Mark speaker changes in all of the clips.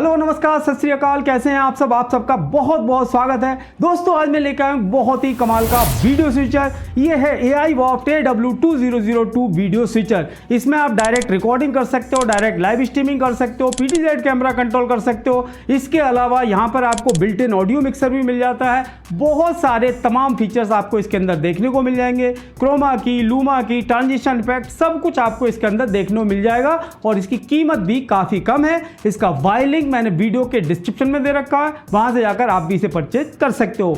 Speaker 1: Hello नमस्कार सत श्री अकाल, कैसे हैं आप सब। आप सबका बहुत बहुत स्वागत है दोस्तों। आज मैं लेकर आया हूं बहुत ही कमाल का वीडियो स्विचर। ये है AIVoft AW2002 वीडियो स्विचर। इसमें आप डायरेक्ट रिकॉर्डिंग कर सकते हो, डायरेक्ट लाइव स्ट्रीमिंग कर सकते हो, PTZ कैमरा कंट्रोल कर सकते हो। इसके अलावा यहाँ पर आपको बिल्ट इन ऑडियो मिक्सर भी मिल जाता है। बहुत सारे तमाम फीचर्स आपको इसके अंदर देखने को मिल जाएंगे। क्रोमा की, लूमा की, ट्रांजिशन इफेक्ट सब कुछ आपको इसके अंदर देखने को मिल जाएगा और इसकी कीमत भी काफी कम है। इसका बाय लिंक मैंने वीडियो के डिस्क्रिप्शन में दे रखा है, वहां से जाकर आप भी इसे परचेज कर सकते हो।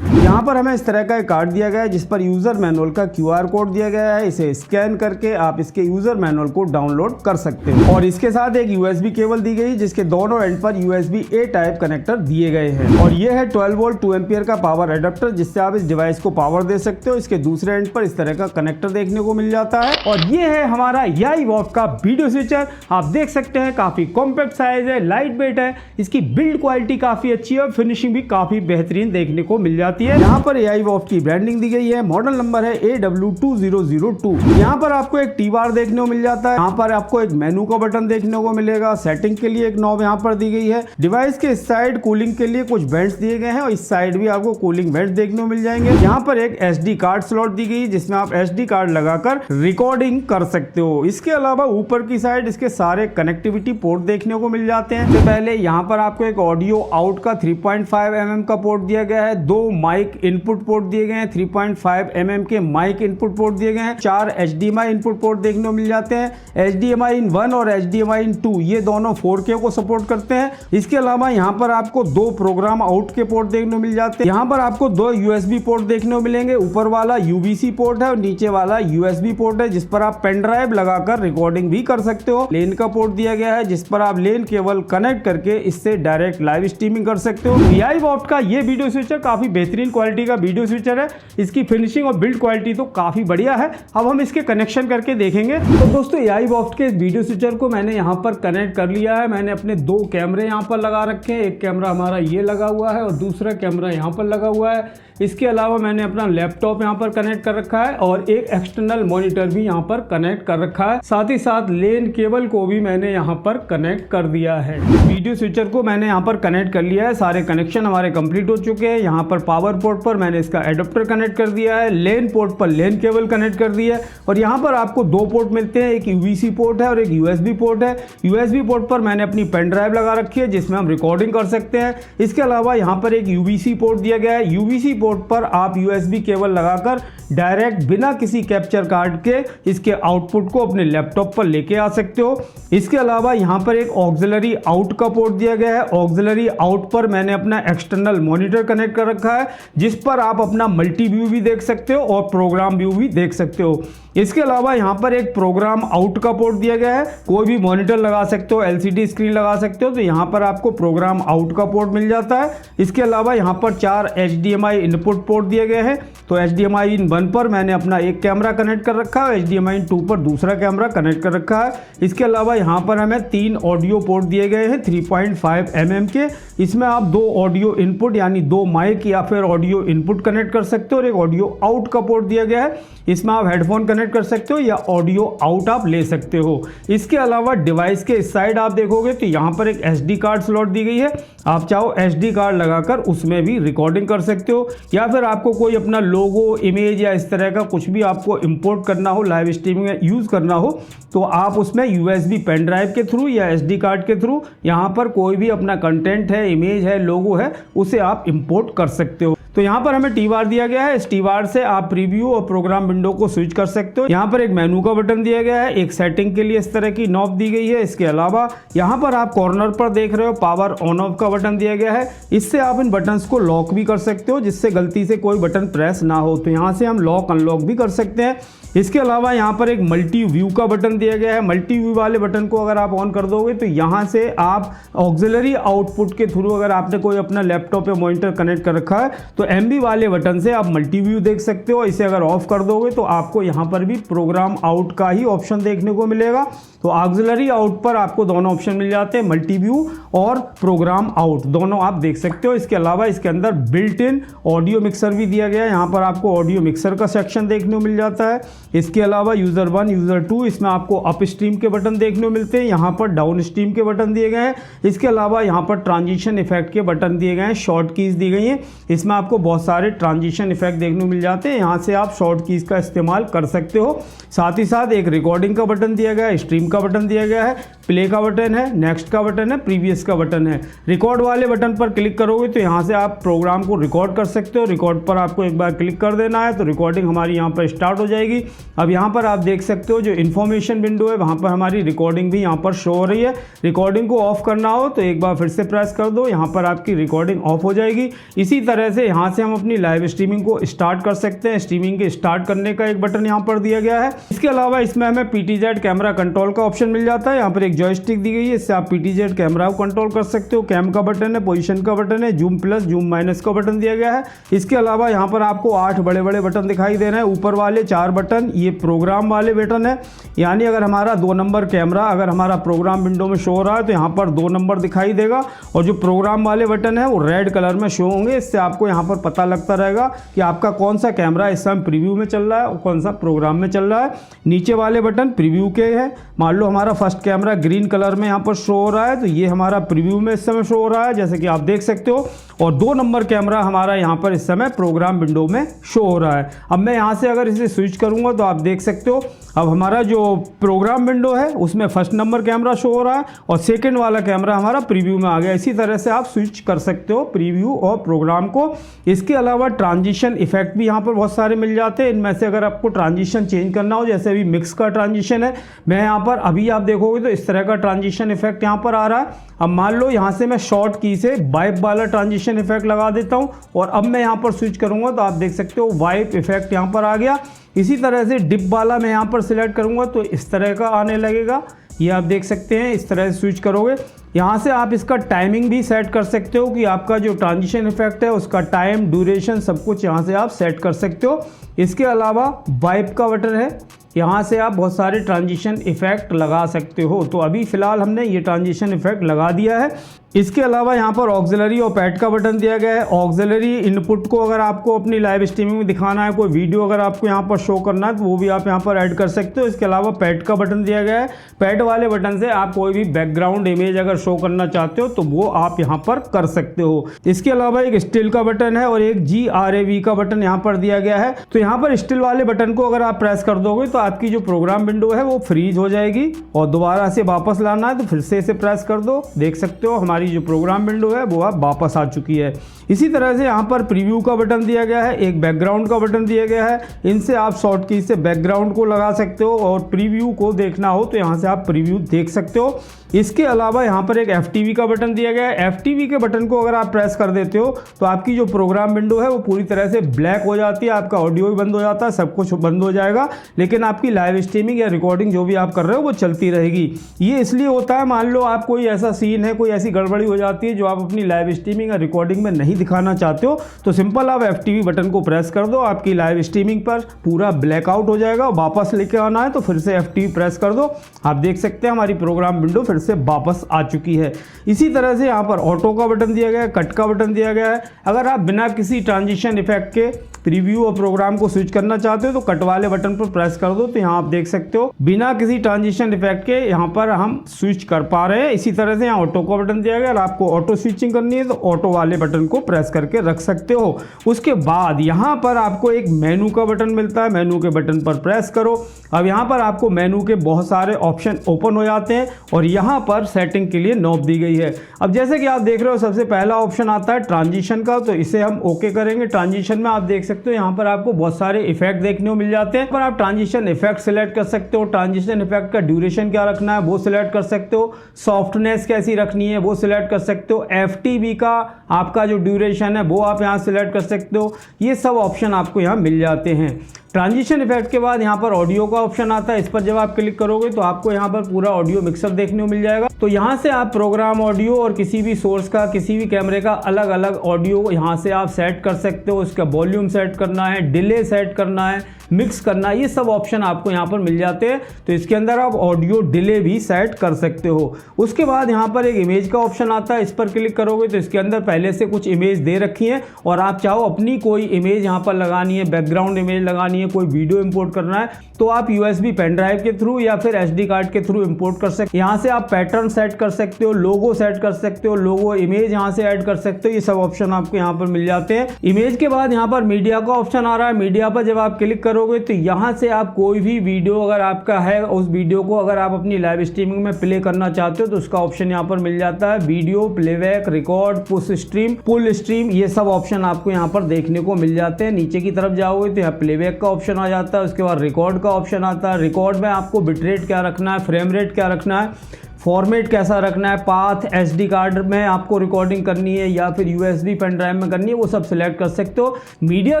Speaker 1: यहाँ पर हमें इस तरह का एक कार्ड दिया गया है जिस पर यूजर मैनुअल का QR कोड दिया गया है। इसे स्कैन करके आप इसके यूजर मैनुअल को डाउनलोड कर सकते हो और इसके साथ एक USB केबल दी गई जिसके दोनों एंड पर USB-A टाइप कनेक्टर दिए गए हैं और ये है 12 वोल्ट 2 एम्पियर का पावर एडाप्टर जिससे आप इस डिवाइस को पावर दे सकते हो। इसके दूसरे एंड पर इस तरह का कनेक्टर देखने को मिल जाता है और ये है हमारा AIVoft का वीडियो स्विचर। आप देख सकते हैं काफी कॉम्पैक्ट साइज है, लाइट वेट है, इसकी बिल्ड क्वालिटी काफी अच्छी है और फिनिशिंग भी काफी बेहतरीन देखने को मिल जाती है। यहाँ पर AIVoft की ब्रांडिंग दी गई है, मॉडल नंबर है AW2002। यहाँ पर आपको एक टी बार देखने को मिल जाता है। यहाँ पर आपको एक मेनू का बटन देखने को मिलेगा। सेटिंग के लिए एक नॉब यहाँ पर दी गई है। डिवाइस के इस साइड कूलिंग के लिए कुछ वेंट्स दिए गए हैं और इस साइड भी आपको कूलिंग वेंट्स देखने को मिल जाएंगे। यहाँ पर एक SD कार्ड स्लॉट दी गई जिसमें आप SD कार्ड लगाकर रिकॉर्डिंग कर सकते हो। इसके अलावा ऊपर की साइड इसके सारे कनेक्टिविटी पोर्ट देखने को मिल जाते हैं। सबसे पहले यहाँ पर आपको एक ऑडियो आउट का 3.5 mm का पोर्ट दिया गया है। 2 माइक इनपुट पोर्ट दिए गए हैं, 3.5 mm के माइक इनपुट पोर्ट दिए गए हैं। 4 HDMI इनपुट पोर्ट देखने को मिल जाते हैं। HDMI in 1 और HDMI in 2 ये दोनों 4K को सपोर्ट करते हैं। इसके अलावा यहाँ पर आपको 2 प्रोग्राम आउट के पोर्ट देखने को मिल जाते हैं। यहाँ पर आपको 2 USB पोर्ट देखने को मिलेंगे। ऊपर वाला UVC पोर्ट है और नीचे वाला USB पोर्ट है जिस पर आप पेन ड्राइव लगाकर रिकॉर्डिंग भी कर सकते हो। लेन का पोर्ट दिया गया है जिस पर आप लेन केबल कनेक्ट करके इससे डायरेक्ट लाइव स्ट्रीमिंग कर सकते हो। AIVoft का ये वीडियो स्विचर काफी बेहतरीन क्वालिटी का वीडियो स्विचर है। इसकी फिनिशिंग और बिल्ड क्वालिटी तो काफी बढ़िया है। अब हम इसके कनेक्शन करके देखेंगे। तो दोस्तों AIVoft के इस वीडियो स्विचर को मैंने यहाँ पर कनेक्ट कर लिया है। मैंने अपने 2 कैमरे यहाँ पर लगा रखे हैं। एक कैमरा हमारा ये लगा हुआ है और दूसरा कैमरा यहाँ पर लगा हुआ है। इसके अलावा मैंने अपना लैपटॉप यहाँ पर कनेक्ट कर रखा है और एक एक्सटर्नल मॉनिटर भी यहाँ पर कनेक्ट कर रखा है। साथ ही साथ लेन केबल को भी मैंने यहाँ पर कनेक्ट कर दिया है। वीडियो स्विचर को मैंने यहाँ पर कनेक्ट कर लिया है। सारे कनेक्शन हमारे कंप्लीट हो चुके हैं। यहाँ पर पावर पोर्ट पर मैंने इसका एडाप्टर कनेक्ट कर दिया है। लेन पोर्ट पर लेन केबल कनेक्ट कर दिया है और यहाँ पर आपको 2 पोर्ट मिलते हैं। एक USB पोर्ट है और एक USB पोर्ट है। USB पोर्ट पर मैंने अपनी पेन ड्राइव लगा रखी है जिसमें हम रिकॉर्डिंग कर सकते हैं। इसके अलावा यहाँ पर एक UVC पोर्ट दिया गया है। UVC पोर्ट पर आप USB केबल लगाकर डायरेक्ट बिना किसी कैप्चर कार्ड के इसके आउटपुट को अपने लैपटॉप पर लेके आ सकते हो। इसके अलावा यहाँ पर एक ऑक्सिलरी आउट का पोर्ट दिया गया है। ऑक्सिलरी आउट पर मैंने अपना एक्सटर्नल मॉनिटर कनेक्ट कर रखा है जिस पर आप अपना मल्टी व्यू भी देख सकते हो और प्रोग्राम व्यू भी देख सकते हो। इसके अलावा यहाँ पर एक प्रोग्राम आउट का पोर्ट दिया गया है। कोई भी मॉनिटर लगा सकते हो, LCD स्क्रीन लगा सकते हो, तो यहाँ पर आपको प्रोग्राम आउट का पोर्ट मिल जाता है। इसके अलावा यहाँ पर 4 HDMI इनपुट पोर्ट दिए गए हैं। तो HDMI in 1 पर मैंने अपना एक कैमरा कनेक्ट कर रखा है, HDMI in 2 पर दूसरा कैमरा कनेक्ट कर रखा है। इसके अलावा यहाँ पर हमें 3 ऑडियो पोर्ट दिए गए हैं 3.5 mm के। इसमें आप 2 ऑडियो इनपुट यानी 2 माइक या फिर ऑडियो इनपुट कनेक्ट कर सकते हो और एक ऑडियो आउट का पोर्ट दिया गया है। इसमें आप हेडफोन कनेक्ट कर सकते हो या ऑडियो आउट आप ले सकते हो। इसके अलावा डिवाइस के इस साइड आप देखोगे तो यहाँ पर एक SD कार्ड स्लॉट दी गई है। आप चाहो SD कार्ड लगाकर उसमें भी रिकॉर्डिंग कर सकते हो या फिर आपको कोई अपना लोगो, इमेज या इस तरह का कुछ भी आपको इंपोर्ट करना हो, लाइव स्ट्रीमिंग में यूज करना हो तो आप उसमें USB पेन ड्राइव के थ्रू या SD कार्ड के थ्रू यहाँ पर कोई भी अपना कंटेंट है, इमेज है, लोगो है, उसे आप इंपोर्ट कर सकते हो। तो यहाँ पर हमें टी बार दिया गया है। इस टी बार से आप प्रीव्यू और प्रोग्राम विंडो को स्विच कर सकते हो। यहाँ पर एक मेनू का बटन दिया गया है। एक सेटिंग के लिए इस तरह की नॉब दी गई है। इसके अलावा यहाँ पर आप कॉर्नर पर देख रहे हो पावर ऑन ऑफ का बटन दिया गया है। इससे आप इन बटन्स को लॉक भी कर सकते हो जिससे गलती से कोई बटन प्रेस ना हो। तो यहाँ से हम लॉक अनलॉक भी कर सकते हैं। इसके अलावा यहाँ पर एक मल्टी व्यू का बटन दिया गया है। मल्टी व्यू वाले बटन को अगर आप ऑन कर दोगे तो यहाँ से आप ऑक्सिलरी आउटपुट के थ्रू अगर आपने कोई अपना लैपटॉप या मॉनिटर कनेक्ट कर रखा है तो तो MB वाले बटन से आप मल्टी व्यू देख सकते हो। इसे अगर ऑफ कर दोगे तो आपको यहाँ पर भी प्रोग्राम आउट का ही ऑप्शन देखने को मिलेगा। तो ऑक्सिलरी आउट पर आपको दोनों ऑप्शन मिल जाते हैं, मल्टी व्यू और प्रोग्राम आउट, दोनों आप देख सकते हो। इसके अलावा इसके अंदर बिल्ट इन ऑडियो मिक्सर भी दिया गया है, यहाँ पर आपको ऑडियो मिक्सर का सेक्शन देखने को मिल जाता है। इसके अलावा यूज़र 1 यूज़र 2 इसमें आपको अप स्ट्रीम के बटन देखने को मिलते हैं, यहाँ पर डाउन स्ट्रीम के बटन दिए गए हैं। इसके अलावा यहाँ पर ट्रांजिशन इफेक्ट के बटन दिए गए हैं, शॉर्ट कीज़ दी गई हैं, इसमें आपको बहुत सारे ट्रांजिशन इफेक्ट देखने को मिल जाते हैं, यहाँ से आप शॉर्ट कीज़ का इस्तेमाल कर सकते हो। साथ ही साथ एक रिकॉर्डिंग का बटन दिया गया है, स्ट्रीम का बटन दिया गया है, प्ले का बटन है, नेक्स्ट का बटन है, प्रीवियस का बटन है। रिकॉर्ड वाले बटन पर क्लिक करोगे तो यहाँ से आप प्रोग्राम को रिकॉर्ड कर सकते हो। रिकॉर्ड पर आपको एक बार क्लिक कर देना है तो रिकॉर्डिंग हमारी यहाँ पर स्टार्ट हो जाएगी। अब यहाँ पर आप देख सकते हो जो इन्फॉर्मेशन विंडो है वहाँ पर हमारी रिकॉर्डिंग भी यहाँ पर शो हो रही है। रिकॉर्डिंग को ऑफ करना हो तो एक बार फिर से प्रेस कर दो, यहाँ पर आपकी रिकॉर्डिंग ऑफ हो जाएगी। इसी तरह से यहाँ से हम अपनी लाइव स्ट्रीमिंग को स्टार्ट कर सकते हैं। स्ट्रीमिंग के स्टार्ट करने का एक बटन यहाँ पर दिया गया है। इसके अलावा इसमें हमें PTZ कैमरा कंट्रोल का ऑप्शन मिल जाता है, यहाँ पर एक जॉयस्टिक दी गई है, इससे आप PTZ कैमरा को कंट्रोल कर सकते हो। कैम का बटन है, पोजीशन का बटन है, जूम प्लस जूम माइनस का बटन दिया गया है। इसके अलावा यहाँ पर आपको 8 बड़े बड़े बटन दिखाई दे रहे हैं, ऊपर वाले 4 बटन ये प्रोग्राम वाले बटन है, यानी अगर हमारा 2 नंबर कैमरा अगर हमारा प्रोग्राम विंडो में शो हो रहा है तो यहाँ पर 2 नंबर दिखाई देगा, और जो प्रोग्राम वाले बटन है वो रेड कलर में शो होंगे। इससे आपको यहाँ पर पता लगता रहेगा कि आपका कौन सा कैमरा इस समय प्रीव्यू में चल रहा है और कौन सा प्रोग्राम में चल रहा है। नीचे वाले बटन प्रीव्यू के हैं, मान लो हमारा फर्स्ट कैमरा ग्रीन कलर में यहाँ पर शो हो रहा है तो ये हमारा प्रीव्यू में इस समय शो हो रहा है, जैसे कि आप देख सकते हो। और 2 नंबर कैमरा हमारा यहाँ पर इस समय प्रोग्राम विंडो में शो हो रहा है। अब मैं यहाँ से अगर इसे स्विच करूँगा तो आप देख सकते हो अब हमारा जो प्रोग्राम विंडो है उसमें फर्स्ट नंबर कैमरा शो हो रहा है और सेकंड वाला कैमरा हमारा प्रीव्यू में आ गया। इसी तरह से आप स्विच कर सकते हो प्रीव्यू और प्रोग्राम को। इसके अलावा ट्रांजिशन इफेक्ट भी यहाँ पर बहुत सारे मिल जाते हैं। इनमें से अगर आपको ट्रांजिशन चेंज करना हो, जैसे अभी मिक्स का ट्रांजिशन है, मैं यहाँ पर अभी आप देखोगे तो इस तरह का ट्रांजिशन इफेक्ट यहाँ पर आ रहा है। अब मान लो यहाँ से मैं शॉर्ट की से वाइप वाला ट्रांजिशन इफेक्ट लगा देता हूँ और अब मैं यहाँ पर स्विच करूँगा तो आप देख सकते हो वाइप इफेक्ट यहाँ पर आ गया। इसी तरह से डिप वाला मैं यहाँ पर सिलेक्ट करूँगा तो इस तरह का आने लगेगा, ये आप देख सकते हैं। इस तरह से स्विच करोगे, यहाँ से आप इसका टाइमिंग भी सेट कर सकते हो कि आपका जो ट्रांजिशन इफेक्ट है उसका टाइम, ड्यूरेशन सब कुछ यहाँ से आप सेट कर सकते हो। इसके अलावा वाइप का बटन है, यहाँ से आप बहुत सारे ट्रांजिशन इफेक्ट लगा सकते हो। तो अभी फ़िलहाल हमने ये ट्रांजिशन इफेक्ट लगा दिया है। इसके अलावा यहाँ पर ऑक्सिलरी और पैड का बटन दिया गया है। ऑक्सिलरी इनपुट को अगर आपको अपनी लाइव स्ट्रीमिंग में दिखाना है, कोई वीडियो अगर आपको यहाँ पर शो करना है तो वो भी आप यहाँ पर ऐड कर सकते हो। इसके अलावा पैड का बटन दिया गया है, पैड वाले बटन से आप कोई भी बैकग्राउंड इमेज अगर शो करना चाहते हो तो वो आप यहाँ पर कर सकते हो। इसके अलावा एक स्टिल का बटन है और एक GRAV का बटन यहाँ पर दिया गया है। तो यहाँ पर स्टिल वाले बटन को अगर आप प्रेस कर दोगे तो आपकी जो प्रोग्राम विंडो है वो फ्रीज हो जाएगी और दोबारा से वापस लाना है तो फिर से इसे प्रेस कर दो। देख सकते हो हमारी जो प्रोग्राम विंडो है वो अब वापस आ चुकी है। इसी तरह से यहाँ पर प्रीव्यू का बटन दिया गया है, एक बैकग्राउंड का बटन दिया गया है। इनसे आप शॉर्ट की से बैकग्राउंड को लगा सकते हो और प्रीव्यू को देखना हो तो यहाँ से आप प्रीव्यू देख सकते हो। इसके अलावा यहाँ पर एक FTV का बटन दिया गया है। FTV के बटन को अगर आप प्रेस कर देते हो तो आपकी जो प्रोग्राम विंडो है वो पूरी तरह से ब्लैक हो जाती है, आपका ऑडियो भी बंद हो जाता है, सब कुछ बंद हो जाएगा, लेकिन आपकी लाइव स्ट्रीमिंग या रिकॉर्डिंग जो भी आप कर रहे हो वो चलती रहेगी। ये इसलिए होता है, मान लो आप कोई ऐसा सीन है, कोई ऐसी गड़बड़ी हो जाती है जो आप अपनी लाइव स्ट्रीमिंग या रिकॉर्डिंग में नहीं दिखाना चाहते हो तो सिंपल आप FTV बटन को प्रेस कर दो, आपकी लाइव स्ट्रीमिंग पर पूरा ब्लैकआउट हो जाएगा। वापस लेके आना है तो फिर से FTV प्रेस कर दो। आप देख सकते हैं हमारी प्रोग्राम विंडो फिर से वापस आ चुकी है। इसी तरह से यहाँ पर ऑटो का बटन दिया गया है, कट का बटन दिया गया है। अगर आप बिना किसी ट्रांजिशन इफेक्ट के प्रीव्यू और प्रोग्राम को स्विच करना चाहते हो तो कट वाले बटन पर प्रेस कर दो। तो यहाँ आप देख सकते हो बिना किसी ट्रांजिशन इफेक्ट के यहाँ पर हम स्विच कर पा रहे हैं। इसी तरह से यहाँ ऑटो का बटन दिया गया है, आपको ऑटो स्विचिंग करनी है तो ऑटो वाले बटन को प्रेस करके रख सकते हो। उसके बाद यहाँ पर आपको एक मेनू का बटन मिलता है, मेनू के बटन पर प्रेस करो। अब यहाँ पर आपको मेनू के बहुत सारे ऑप्शन ओपन हो जाते हैं और यहाँ पर सेटिंग के लिए नॉब दी गई है। अब जैसे कि आप देख रहे हो सबसे पहला ऑप्शन आता है ट्रांजिशन का, तो इसे हम ओके करेंगे। ट्रांजिशन में आप देख सकते हो यहाँ पर आपको बहुत सारे इफेक्ट देखने को मिल जाते हैं, पर आप ट्रांजिशन इफेक्ट सिलेक्ट कर सकते हो। ट्रांजिशन इफेक्ट का ड्यूरेशन क्या रखना है वो सिलेक्ट कर सकते हो, सॉफ्टनेस कैसी रखनी है वो सिलेक्ट कर सकते हो, FTV का आपका जो ड्यूरेशन है वो आप यहाँ सिलेक्ट कर सकते हो। ये सब ऑप्शन आपको यहाँ मिल जाते हैं। ट्रांजिशन इफेक्ट के बाद यहाँ पर ऑडियो का ऑप्शन आता है। इस पर जब आप क्लिक करोगे तो आपको यहाँ पर पूरा ऑडियो मिक्सर देखने को मिल जाएगा। तो यहाँ से आप प्रोग्राम ऑडियो और किसी भी सोर्स का, किसी भी कैमरे का अलग अलग ऑडियो यहाँ से आप सेट कर सकते हो। इसका वॉल्यूम सेट करना है, डिले सेट करना है, मिक्स करना है, ये सब ऑप्शन आपको यहाँ पर मिल जाते हैं। तो इसके अंदर आप ऑडियो डिले भी सेट कर सकते हो। उसके बाद यहाँ पर एक इमेज का ऑप्शन आता है। इस पर क्लिक करोगे तो इसके अंदर पहले से कुछ इमेज दे रखी है और आप चाहो अपनी कोई इमेज यहाँ पर लगानी है, बैकग्राउंड इमेज लगानी है, कोई वीडियो इंपोर्ट करना है, तो आप USB पेन ड्राइव के थ्रू या फिर SD कार्ड के थ्रू इंपोर्ट कर सकते हो। यहाँ से आप पैटर्न सेट कर सकते हो, लोगो सेट कर सकते हो, लोगो इमेज यहाँ से ऐड कर सकते हो। ये सब ऑप्शन आपको यहाँ पर मिल जाते हैं। इमेज के बाद यहाँ पर मीडिया का ऑप्शन आ रहा है। मीडिया पर जब आप क्लिक करोगे तो यहाँ से आप कोई भी वीडियो अगर आपका है, उस वीडियो को अगर आप अपनी लाइव स्ट्रीमिंग में प्ले करना चाहते हो तो उसका ऑप्शन यहाँ पर मिल जाता है। Video, playback, record, push stream, pull stream, ये सब ऑप्शन आपको यहाँ पर देखने को मिल जाते हैं। नीचे की तरफ जाओगे तो यहाँ प्लेबैक का ऑप्शन आ जाता है। उसके बाद रिकॉर्ड का ऑप्शन आता है। रिकॉर्ड में आपको बिटरेट क्या रखना है, फ्रेम रेट क्या रखना है, फॉर्मेट कैसा रखना है, पाथ, SD कार्ड में आपको रिकॉर्डिंग करनी है या फिर USB पेन ड्राइव में करनी है, वो सब सिलेक्ट कर सकते हो। मीडिया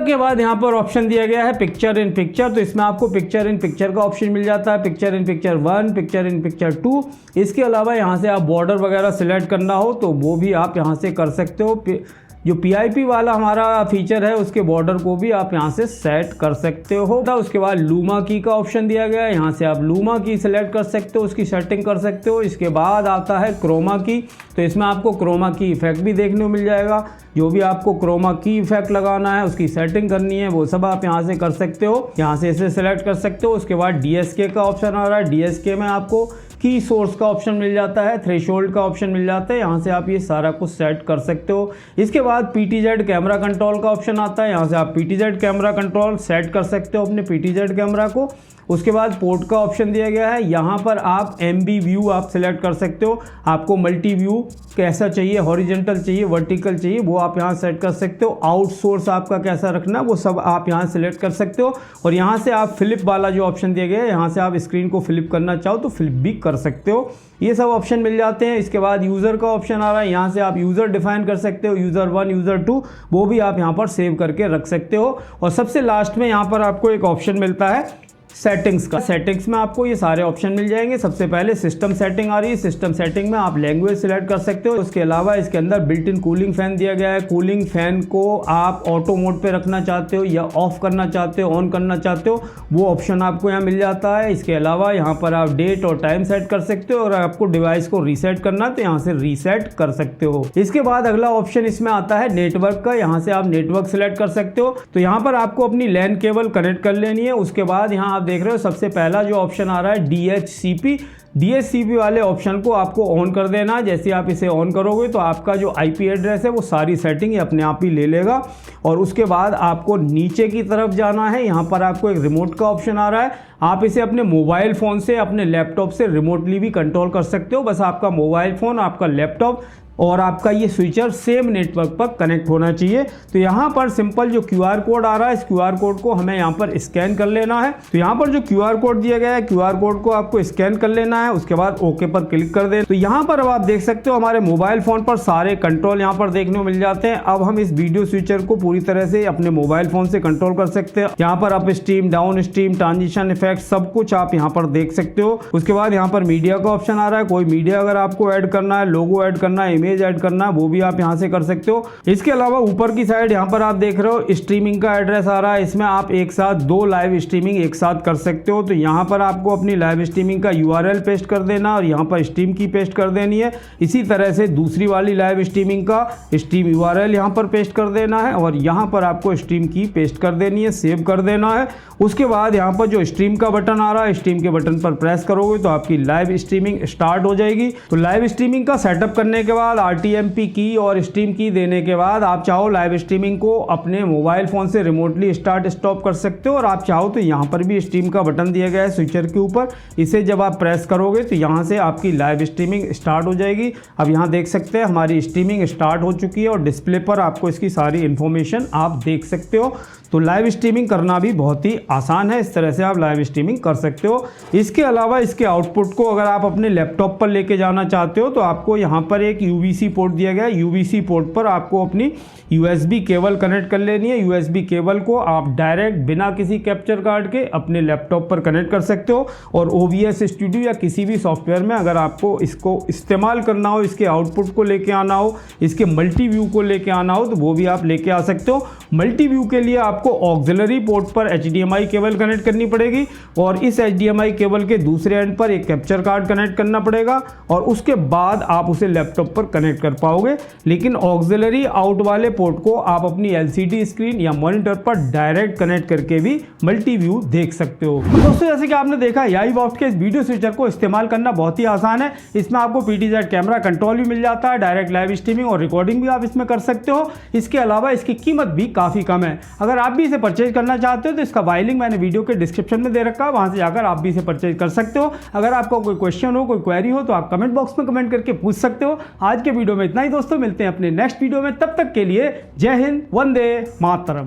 Speaker 1: के बाद यहाँ पर ऑप्शन दिया गया है पिक्चर इन पिक्चर। तो इसमें आपको पिक्चर इन पिक्चर का ऑप्शन मिल जाता है। Picture in picture 1, picture in picture 2। इसके अलावा यहाँ से आप बॉर्डर वगैरह सिलेक्ट करना हो तो वो भी आप यहाँ से कर सकते हो। जो PIP वाला हमारा फीचर है उसके बॉर्डर को भी आप यहाँ से सेट कर सकते हो। उसके बाद लूमा की का ऑप्शन दिया गया है। यहाँ से आप लूमा की सिलेक्ट कर सकते हो, उसकी सेटिंग कर सकते हो। इसके बाद आता है क्रोमा की। तो इसमें आपको क्रोमा की इफेक्ट भी देखने को मिल जाएगा। जो भी आपको क्रोमा की इफेक्ट लगाना है, उसकी सेटिंग करनी है, वो सब आप यहाँ से कर सकते हो। यहाँ से इसे सिलेक्ट कर सकते हो। उसके बाद DSK का ऑप्शन आ रहा है। DSK में आपको की सोर्स का ऑप्शन मिल जाता है, थ्रेशोल्ड का ऑप्शन मिल जाता है। यहाँ से आप ये सारा कुछ सेट कर सकते हो। इसके बाद PTZ कैमरा कंट्रोल का ऑप्शन आता है। यहाँ से आप PTZ कैमरा कंट्रोल सेट कर सकते हो अपने PTZ कैमरा को। उसके बाद पोर्ट का ऑप्शन दिया गया है। यहाँ पर आप MB व्यू आप सिलेक्ट कर सकते हो। आपको मल्टी व्यू कैसा चाहिए, हॉरिजेंटल चाहिए, वर्टिकल चाहिए, वो आप यहाँ सेट कर सकते हो। आउट सोर्स आपका कैसा रखना है वो सब आप यहाँ सिलेक्ट कर सकते हो। और यहाँ से आप फ्लिप वाला जो ऑप्शन दिया गया है, यहाँ से आप स्क्रीन को फ्लिप करना चाहो तो फ्लिप भी कर सकते हो। ये सब ऑप्शन मिल जाते हैं। इसके बाद यूज़र का ऑप्शन आ रहा है। यहाँ से आप यूज़र डिफाइन कर सकते हो, यूज़र 1, यूज़र 2, वो भी आप यहाँ पर सेव करके रख सकते हो। और सबसे लास्ट में यहाँ पर आपको एक ऑप्शन मिलता है सेटिंग्स का। सेटिंग्स में आपको ये सारे ऑप्शन मिल जाएंगे। सबसे पहले सिस्टम सेटिंग आ रही है। सिस्टम सेटिंग में आप लैंग्वेज सिलेक्ट कर सकते हो। उसके अलावा इसके अंदर बिल्ट इन कूलिंग फैन दिया गया है। कूलिंग फैन को आप ऑटो मोड पे रखना चाहते हो या ऑफ करना चाहते हो, ऑन करना चाहते हो, वो ऑप्शन आपको यहाँ मिल जाता है। इसके अलावा यहाँ पर आप डेट और टाइम सेट कर सकते हो और आपको डिवाइस को रीसेट करना है तो यहाँ से रीसेट कर सकते हो। इसके बाद अगला ऑप्शन इसमें आता है नेटवर्क का। यहाँ से आप नेटवर्क सिलेक्ट कर सकते हो। तो यहाँ पर आपको अपनी लैन केबल कनेक्ट कर लेनी है। उसके बाद यहाँ आप देख रहे हो सबसे पहला जो ऑप्शन आ रहा है DHCP वाले ऑप्शन को आपको ऑन कर देना है। जैसे आप इसे ऑन करोगे तो आपका जो IP एड्रेस है वो सारी सेटिंग अपने आप ही ले लेगा। और उसके बाद आपको नीचे की तरफ जाना है। यहाँ पर आपको एक रिमोट का ऑप्शन आ रहा है। आप इसे अपने मोबाइल फ़ोन से, अपने लैपटॉप से रिमोटली भी कंट्रोल कर सकते हो। बस आपका मोबाइल फ़ोन, आपका लैपटॉप और आपका ये स्विचर सेम नेटवर्क पर कनेक्ट होना चाहिए। तो यहाँ पर सिंपल जो QR कोड आ रहा है, इस QR कोड को हमें यहाँ पर स्कैन कर लेना है। तो यहाँ पर जो QR कोड दिया गया है, QR कोड को आपको स्कैन कर लेना है। उसके बाद ओके पर क्लिक कर दें। तो यहाँ पर अब आप देख सकते हो हमारे मोबाइल फ़ोन पर सारे कंट्रोल यहाँ पर देखने को मिल जाते हैं। अब हम इस वीडियो स्विचर को पूरी तरह से अपने मोबाइल फ़ोन से कंट्रोल कर सकते हैं। यहाँ पर up stream, down stream, transition effect, सब कुछ आप यहाँ पर देख सकते हो। उसके बाद यहाँ पर मीडिया का ऑप्शन आ रहा है। कोई मीडिया अगर आपको ऐड करना है, लोगो ऐड करना है, इमेज ऐड करना है, वो भी आप यहां से कर सकते हो। इसके अलावा ऊपर की साइड यहां पर आप देख रहे हो स्ट्रीमिंग का एड्रेस आ रहा है। इसमें आप एक साथ 2 लाइव स्ट्रीमिंग एक साथ कर सकते हो। तो यहां पर आपको अपनी लाइव स्ट्रीमिंग का URL पेस्ट कर देना और यहां पर स्ट्रीम की पेस्ट कर देनी है। इसी तरह से दूसरी वाली लाइव स्ट्रीमिंग का स्ट्रीम URL यहां पर पेस्ट कर देना है और यहां पर आपको स्ट्रीम की पेस्ट कर देनी है, सेव कर देना है। उसके बाद यहां पर जो स्ट्रीम का बटन आ रहा है, स्ट्रीम के बटन पर प्रेस करोगे तो आपकी लाइव स्ट्रीमिंग स्टार्ट हो जाएगी। तो लाइव स्ट्रीमिंग का सेटअप करने के बाद RTMP की और स्ट्रीम की देने के बाद आप चाहो लाइव स्ट्रीमिंग को अपने मोबाइल फोन से रिमोटली स्टार्ट स्टॉप कर सकते हो। और आप चाहो तो यहाँ पर भी स्ट्रीम का बटन दिया गया है स्विचर के ऊपर, इसे जब आप प्रेस करोगे तो यहाँ से आपकी लाइव स्ट्रीमिंग स्टार्ट हो जाएगी। अब यहाँ देख सकते हैं हमारी स्ट्रीमिंग स्टार्ट हो चुकी है और डिस्प्ले पर आपको इसकी सारी इन्फॉर्मेशन आप देख सकते हो। तो लाइव स्ट्रीमिंग करना भी बहुत ही आसान है। इस तरह से आप लाइव स्ट्रीमिंग कर सकते हो। इसके अलावा इसके आउटपुट को अगर आप अपने लैपटॉप पर लेके जाना चाहते हो तो आपको यहाँ पर एक यूवीसी पोर्ट दिया गया है। यूवीसी पोर्ट पर आपको अपनी यूएसबी केबल कनेक्ट कर लेनी है। यूएसबी केबल को आप डायरेक्ट बिना किसी कैप्चर कार्ड के अपने लैपटॉप पर कनेक्ट कर सकते हो। और OBS स्टूडियो या किसी भी सॉफ्टवेयर में अगर आपको इसको इस्तेमाल करना हो, इसके आउटपुट को लेके आना हो, इसके मल्टी व्यू को लेके आना हो, तो वो भी आप लेके आ सकते हो। मल्टी व्यू के लिए आपको ऑक्सिलरी पोर्ट पर HDMI केबल कनेक्ट करनी पड़ेगी और इस HDMI केबल के दूसरे एंड पर एक कैप्चर कार्ड कनेक्ट करना पड़ेगा और उसके बाद आप उसे लैपटॉप पर कनेक्ट कर पाओगे। लेकिन ऑक्सिलरी आउट वाले पोर्ट को आप अपनी LCD स्क्रीन या मॉनिटर पर डायरेक्ट कनेक्ट करके भी मल्टी व्यू देख सकते हो। तो दोस्तों, जैसे कि आपने देखा याईवॉफ्ट के इस वीडियो स्विचर को इस्तेमाल करना बहुत ही आसान है। इसमें आपको PTZ कैमरा कंट्रोल भी मिल जाता है, डायरेक्ट लाइव स्ट्रीमिंग और रिकॉर्डिंग भी आप इसमें कर सकते हो। इसके अलावा इसकी कीमत भी काफ़ी कम है। अगर आप भी इसे परचेज करना चाहते हो तो इसका बाय लिंक मैंने वीडियो के डिस्क्रिप्शन में दे रखा है, वहां से जाकर आप भी इसे परचेज कर सकते हो। अगर आपको कोई क्वेश्चन हो, कोई क्वेरी हो तो आप कमेंट बॉक्स में कमेंट करके पूछ सकते हो। आज के वीडियो में इतना ही दोस्तों, मिलते हैं अपने नेक्स्ट वीडियो में। तब तक के लिए जय हिंद, वंदे मातरम।